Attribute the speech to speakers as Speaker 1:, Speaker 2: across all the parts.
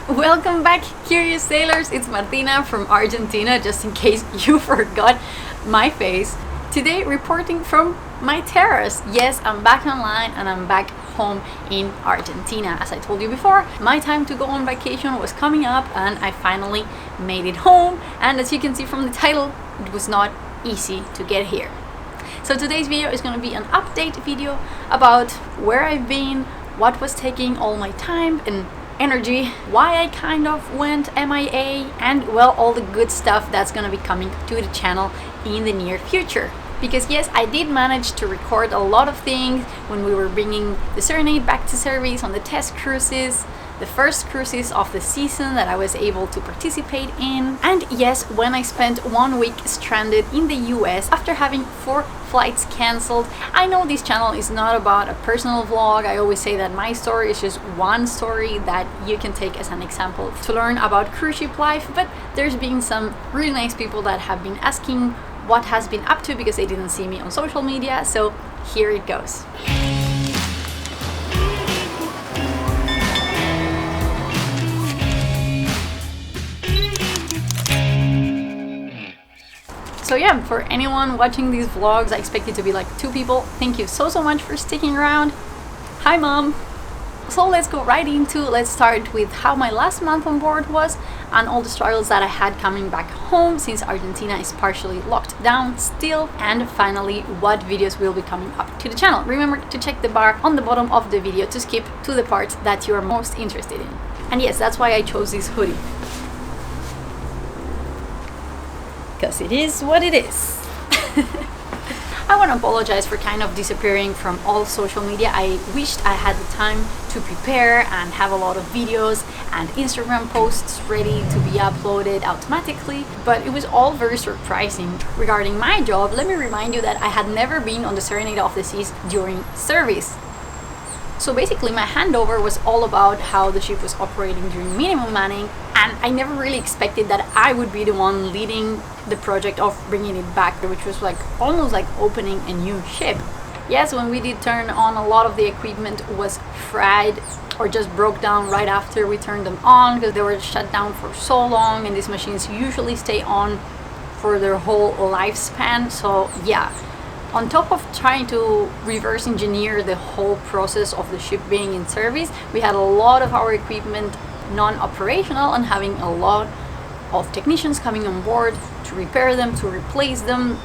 Speaker 1: Welcome back, curious sailors. It's Martina from Argentina, just in case you forgot my face. Today, reporting from my terrace. Yes, I'm back online and I'm back home in Argentina. As I told you before, my time to go on vacation was coming up and I finally made it home. And as you can see from the title, it was not easy to get here. So today's video is going to be an update video about where I've been, what was taking all my time and energy, why I kind of went MIA, and well, all the good stuff that's gonna be coming to the channel in the near future. Because yes, I did manage to record a lot of things when we were bringing the Serenade back to service on the test cruises, the first cruises of the season that I was able to participate in, and yes, when I spent 1 week stranded in the US after having 4 flights cancelled. I know this channel is not about a personal vlog. I always say that my story is just one story that you can take as an example to learn about cruise ship life, but there's been some really nice people that have been asking what has been up to because they didn't see me on social media, so here it goes. So yeah, for anyone watching these vlogs, I expect it to be like 2 people. Thank you so much for sticking around. Hi mom! So let's go right into, let's start with how my last month on board was and all the struggles that I had coming back home since Argentina is partially locked down still, and finally what videos will be coming up to the channel. Remember to check the bar on the bottom of the video to skip to the parts that you are most interested in. And yes, that's why I chose this hoodie. Because it is what it is. I want to apologize for kind of disappearing from all social media. I wished I had the time to prepare and have a lot of videos and Instagram posts ready to be uploaded automatically, but it was all very surprising. Regarding my job, let me remind you that I had never been on the Serenade of the Seas during service. So basically my handover was all about how the ship was operating during minimum manning, and I never really expected that I would be the one leading the project of bringing it back, which was like almost like opening a new ship. Yes, when we did turn on, a lot of the equipment was fried or just broke down right after we turned them on because they were shut down for so long, and these machines usually stay on for their whole lifespan. So yeah, on top of trying to reverse engineer the whole process of the ship being in service, we had a lot of our equipment non-operational and having a lot of technicians coming on board to repair them, to replace them,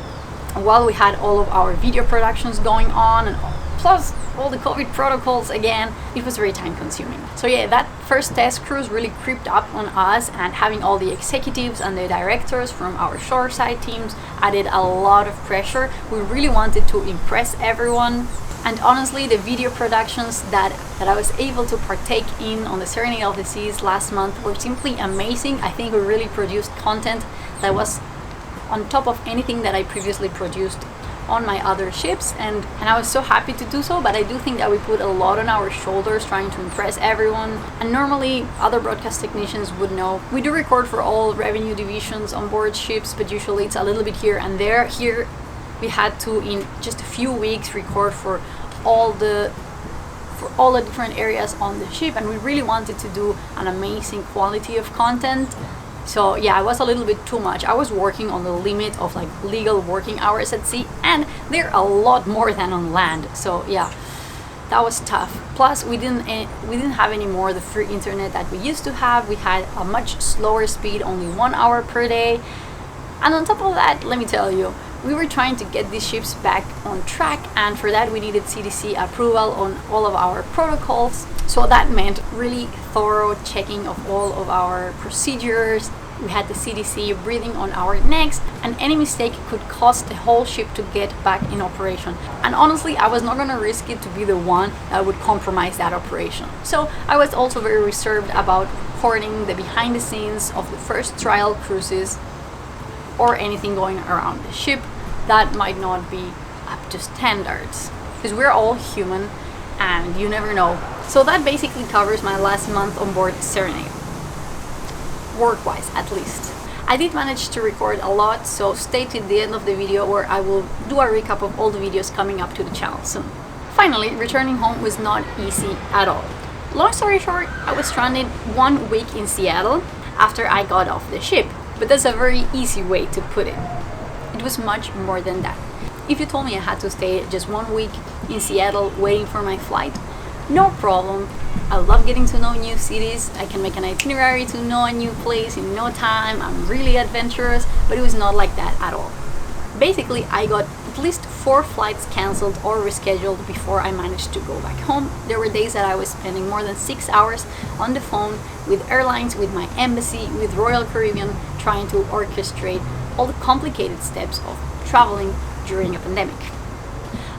Speaker 1: while we had all of our video productions going on, and plus all the COVID protocols again. It was very time consuming. So yeah, that first test cruise really creeped up on us, and having all the executives and the directors from our shoreside teams added a lot of pressure. We really wanted to impress everyone. And honestly, the video productions that I was able to partake in on the Serenade of the Seas last month were simply amazing. I think we really produced content that was on top of anything that I previously produced on my other ships, and I was so happy to do so. But I do think that we put a lot on our shoulders trying to impress everyone, and normally other broadcast technicians would know we do record for all revenue divisions on board ships, but usually it's a little bit here and there. Here we had to, in just a few weeks, record for all the different areas on the ship, and we really wanted to do an amazing quality of content. So yeah, it was a little bit too much. I was working on the limit of like legal working hours at sea, and they're a lot more than on land. So yeah, that was tough. Plus we didn't have any more the free internet that we used to have. We had a much slower speed, only 1 hour per day. And on top of that, let me tell you, we were trying to get these ships back on track, and for that we needed CDC approval on all of our protocols. So that meant really thorough checking of all of our procedures. We had the CDC breathing on our necks, and any mistake could cost the whole ship to get back in operation. And honestly, I was not going to risk it to be the one that would compromise that operation. So I was also very reserved about reporting the behind the scenes of the first trial cruises or anything going around the ship that might not be up to standards, because we're all human and you never know. So that basically covers my last month on board Serenade, work-wise at least. I did manage to record a lot, so stay till the end of the video where I will do a recap of all the videos coming up to the channel soon. Finally, returning home was not easy at all. Long story short, I was stranded 1 week in Seattle after I got off the ship, but that's a very easy way to put it. It was much more than that. If you told me I had to stay just 1 week in Seattle waiting for my flight, no problem. I love getting to know new cities. I can make an itinerary to know a new place in no time. I'm really adventurous, but it was not like that at all. Basically, I got at least 4 flights cancelled or rescheduled before I managed to go back home. There were days that I was spending more than 6 hours on the phone with airlines, with my embassy, with Royal Caribbean, trying to orchestrate all the complicated steps of traveling during a pandemic.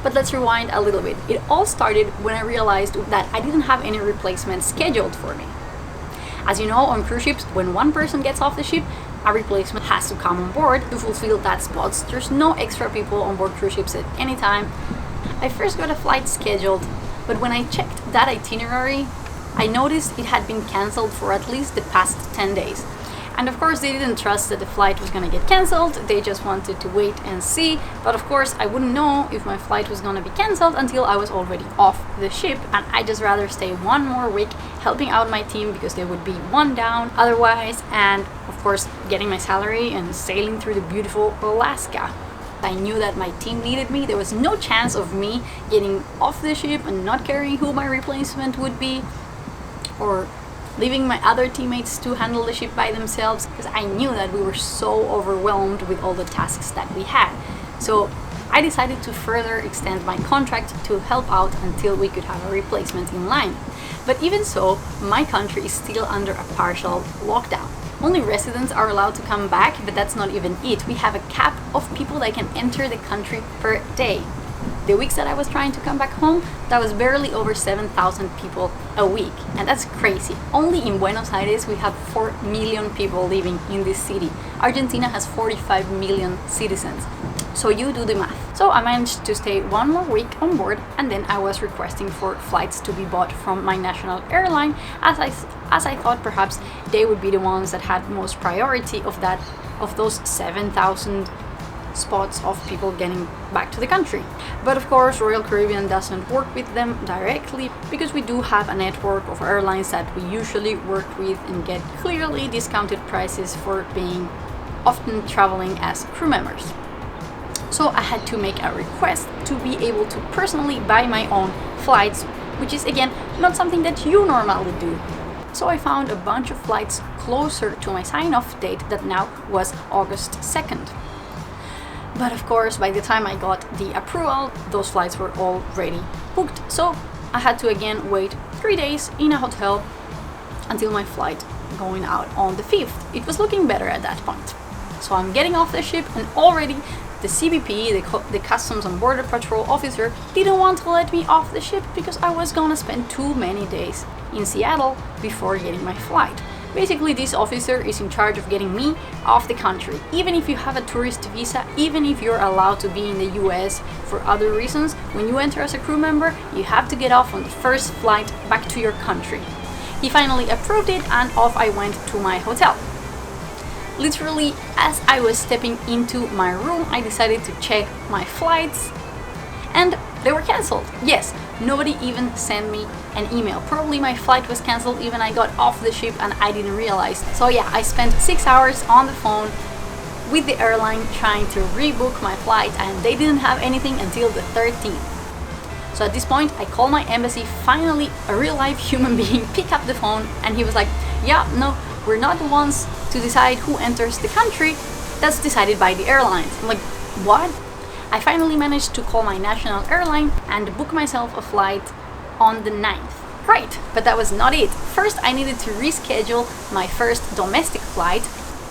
Speaker 1: But let's rewind a little bit. It all started when I realized that I didn't have any replacement scheduled for me. As you know, on cruise ships, when one person gets off the ship, a replacement has to come on board to fulfill that spot. There's no extra people on board cruise ships at any time. I first got a flight scheduled, but when I checked that itinerary, I noticed it had been cancelled for at least the past 10 days. And of course, they didn't trust that the flight was going to get cancelled. They just wanted to wait and see. But of course, I wouldn't know if my flight was going to be cancelled until I was already off the ship. And I'd just rather stay 1 more week helping out my team, because they would be 1 down otherwise. And of course, getting my salary and sailing through the beautiful Alaska. I knew that my team needed me. There was no chance of me getting off the ship and not caring who my replacement would be, or leaving my other teammates to handle the ship by themselves, because I knew that we were so overwhelmed with all the tasks that we had. So I decided to further extend my contract to help out until we could have a replacement in line. But even so, my country is still under a partial lockdown. Only residents are allowed to come back, but that's not even it. We have a cap of people that can enter the country per day. The weeks that I was trying to come back home, that was barely over 7,000 people a week. And that's crazy. Only in Buenos Aires, we have 4 million people living in this city. Argentina has 45 million citizens. So you do the math. So I managed to stay 1 more week on board, and then I was requesting for flights to be bought from my national airline, as I thought perhaps they would be the ones that had most priority of those 7,000 spots of people getting back to the country. But of course, Royal Caribbean doesn't work with them directly, because we do have a network of airlines that we usually work with and get clearly discounted prices for being often traveling as crew members. So I had to make a request to be able to personally buy my own flights, which is again not something that you normally do. So I found a bunch of flights closer to my sign-off date that now was August 2nd. But of course, by the time I got the approval, those flights were already booked. So I had to again wait 3 days in a hotel until my flight going out on the 5th. It was looking better at that point. So I'm getting off the ship, and already the CBP, the Customs and Border Patrol officer, didn't want to let me off the ship because I was gonna spend too many days in Seattle before getting my flight. Basically, this officer is in charge of getting me off the country. Even if you have a tourist visa, even if you're allowed to be in the US for other reasons, when you enter as a crew member, you have to get off on the first flight back to your country. He finally approved it, and off I went to my hotel. Literally, as I was stepping into my room, I decided to check my flights, and they were cancelled. Yes, nobody even sent me an email. Probably my flight was cancelled even I got off the ship and I didn't realize. So yeah, I spent 6 hours on the phone with the airline trying to rebook my flight, and they didn't have anything until the 13th. So at this point, I called my embassy. Finally, a real life human being picked up the phone, and he was like, yeah, no, we're not the ones to decide who enters the country. That's decided by the airlines. I'm like, what? I finally managed to call my national airline and book myself a flight on the 9th. Great, but that was not it. First, I needed to reschedule my first domestic flight,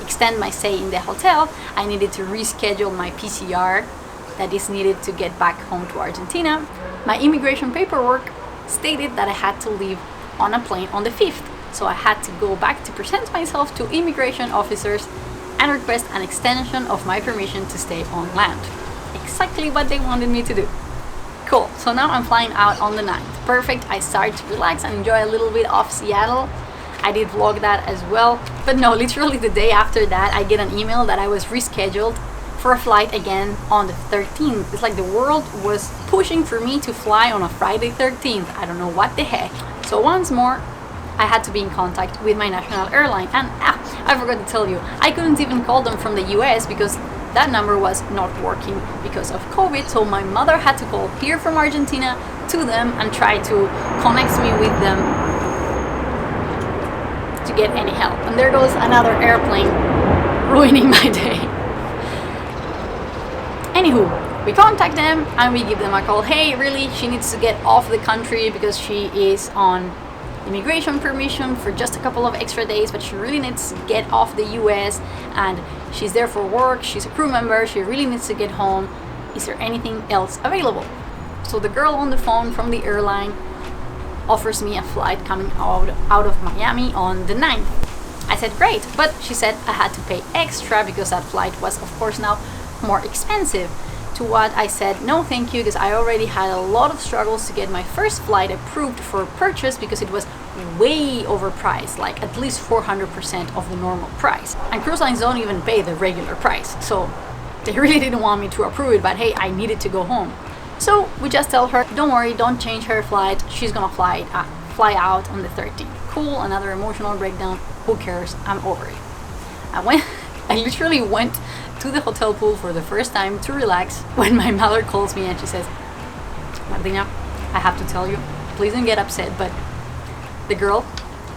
Speaker 1: extend my stay in the hotel. I needed to reschedule my PCR that is needed to get back home to Argentina. My immigration paperwork stated that I had to leave on a plane on the 5th. So I had to go back to present myself to immigration officers and request an extension of my permission to stay on land. Exactly what they wanted me to do. Cool, so now I'm flying out on the 9th. Perfect, I start to relax and enjoy a little bit of Seattle. I did vlog that as well. But no, literally the day after that, I get an email that I was rescheduled for a flight again on the 13th. It's like the world was pushing for me to fly on a Friday 13th. I don't know what the heck. So once more, I had to be in contact with my national airline, and I forgot to tell you, I couldn't even call them from the US because that number was not working because of COVID. So my mother had to call here from Argentina to them and try to connect me with them to get any help. And there goes another airplane ruining my day. Anywho, we contact them and we give them a call. Hey, really, she needs to get off the country because she is on immigration permission for just a couple of extra days, but she really needs to get off the US and she's there for work, she's a crew member, she really needs to get home. Is there anything else available? So the girl on the phone from the airline offers me a flight coming out of Miami on the 9th. I said great, but she said I had to pay extra because that flight was of course now more expensive. To what I said no thank you, because I already had a lot of struggles to get my first flight approved for purchase because it was way overpriced, like at least 400% of the normal price. And cruise lines don't even pay the regular price, so they really didn't want me to approve it, but hey, I needed to go home. So we just tell her, don't worry, don't change her flight, she's gonna fly out on the 13th. Cool, another emotional breakdown, who cares, I'm over it. I literally went to the hotel pool for the first time to relax when my mother calls me and she says, Martina, I have to tell you, please don't get upset, but the girl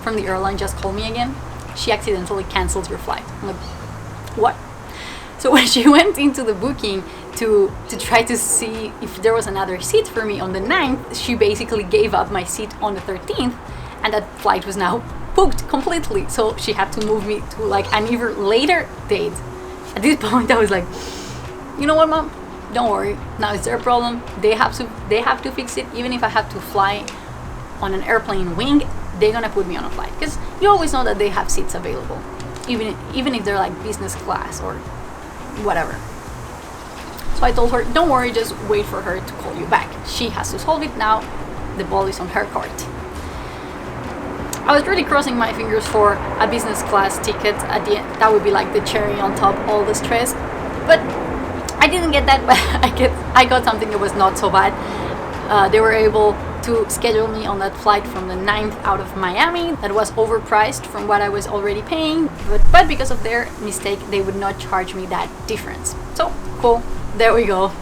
Speaker 1: from the airline just called me again. She accidentally canceled your flight. I'm like, what? So when she went into the booking to try to see if there was another seat for me on the 9th, she basically gave up my seat on the 13th, and that flight was now booked completely. So she had to move me to like an even later date. At this point I was like, you know what, Mom, don't worry, now it's their problem, they have to fix it. Even if I have to fly on an airplane wing, they're gonna put me on a flight, because you always know that they have seats available, even if they're like business class or whatever. So I told her, don't worry, just wait for her to call you back, she has to solve it now, the ball is on her court. I was really crossing my fingers for a business class ticket at the end. That would be like the cherry on top, all the stress. But I didn't get that, but I got something that was not so bad. They were able to schedule me on that flight from the 9th out of Miami. That was overpriced from what I was already paying, but because of their mistake, they would not charge me that difference. So cool, there we go.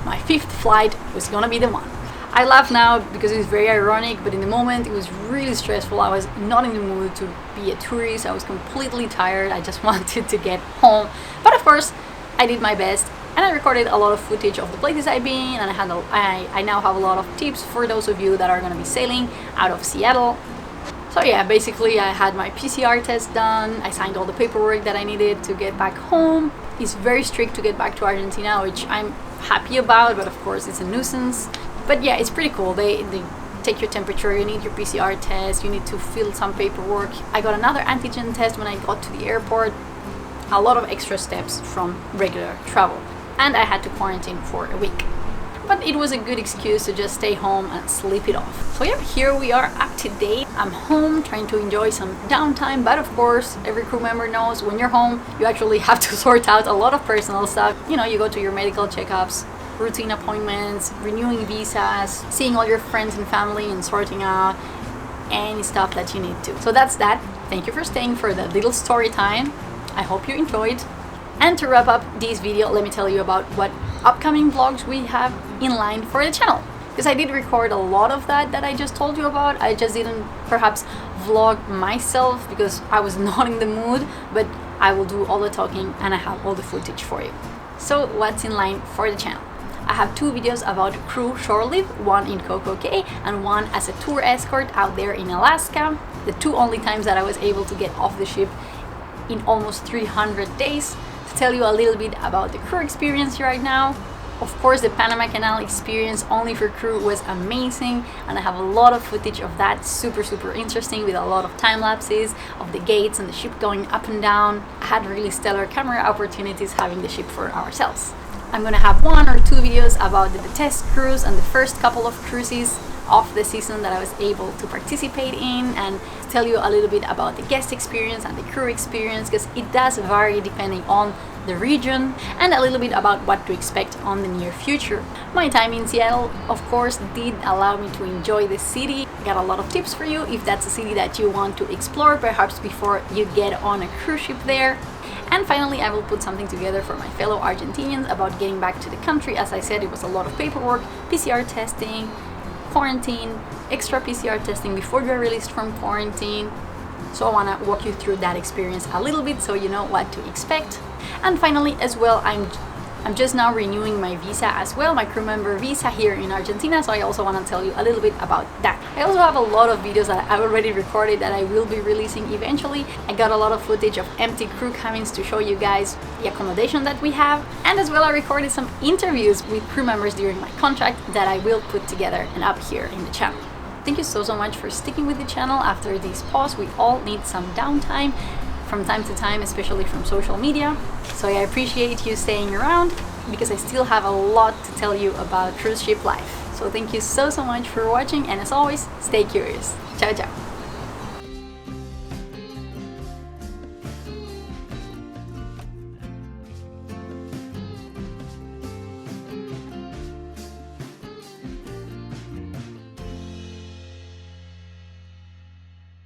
Speaker 1: My 5th flight was gonna be the one. I laugh now because it's very ironic, but in the moment it was really stressful. I was not in the mood to be a tourist. I was completely tired. I just wanted to get home. But of course, I did my best and I recorded a lot of footage of the places I've been, and I now have a lot of tips for those of you that are going to be sailing out of Seattle. So yeah, basically I had my PCR test done. I signed all the paperwork that I needed to get back home. It's very strict to get back to Argentina, which I'm happy about, but of course it's a nuisance. But yeah, it's pretty cool. They take your temperature, you need your PCR test, you need to fill some paperwork. I got another antigen test when I got to the airport. A lot of extra steps from regular travel. And I had to quarantine for a week. But it was a good excuse to just stay home and sleep it off. So yeah, here we are up to date. I'm home trying to enjoy some downtime, but of course, every crew member knows when you're home, you actually have to sort out a lot of personal stuff. You know, you go to your medical checkups, routine appointments, renewing visas, seeing all your friends and family and sorting out any stuff that you need to. So that's that. Thank you for staying for that little story time. I hope you enjoyed. And to wrap up this video, let me tell you about what upcoming vlogs we have in line for the channel. Because I did record a lot of that I just told you about. I just didn't perhaps vlog myself because I was not in the mood, but I will do all the talking and I have all the footage for you. So what's in line for the channel? I have 2 videos about crew shore leave, one in Coco Cay and one as a tour escort out there in Alaska. The 2 only times that I was able to get off the ship in almost 300 days. To tell you a little bit about the crew experience right now. Of course, the Panama Canal experience only for crew was amazing, and I have a lot of footage of that, super interesting, with a lot of time lapses of the gates and the ship going up and down. I had really stellar camera opportunities having the ship for ourselves. I'm gonna have 1 or 2 videos about the test cruise and the first couple of cruises. of the season that I was able to participate in, and tell you a little bit about the guest experience and the crew experience, because it does vary depending on the region, and a little bit about what to expect on the near future. My time in Seattle, of course, did allow me to enjoy the city. I got a lot of tips for you if that's a city that you want to explore, perhaps before you get on a cruise ship there. And finally, I will put something together for my fellow Argentinians about getting back to the country. As I said, it was a lot of paperwork, PCR testing, quarantine, extra PCR testing before you're released from quarantine. So I want to walk you through that experience a little bit so you know what to expect. And finally, as well, I'm just now renewing my visa as well, my crew member visa here in Argentina, so I also want to tell you a little bit about that. I also have a lot of videos that I've already recorded that I will be releasing eventually. I got a lot of footage of empty crew cabins to show you guys the accommodation that we have, and as well I recorded some interviews with crew members during my contract that I will put together and up here in the channel. Thank you so much for sticking with the channel after this pause. We all need some downtime from time to time, especially from social media. So I appreciate you staying around because I still have a lot to tell you about cruise ship life. So thank you so much for watching, and as always, stay curious. Ciao, ciao.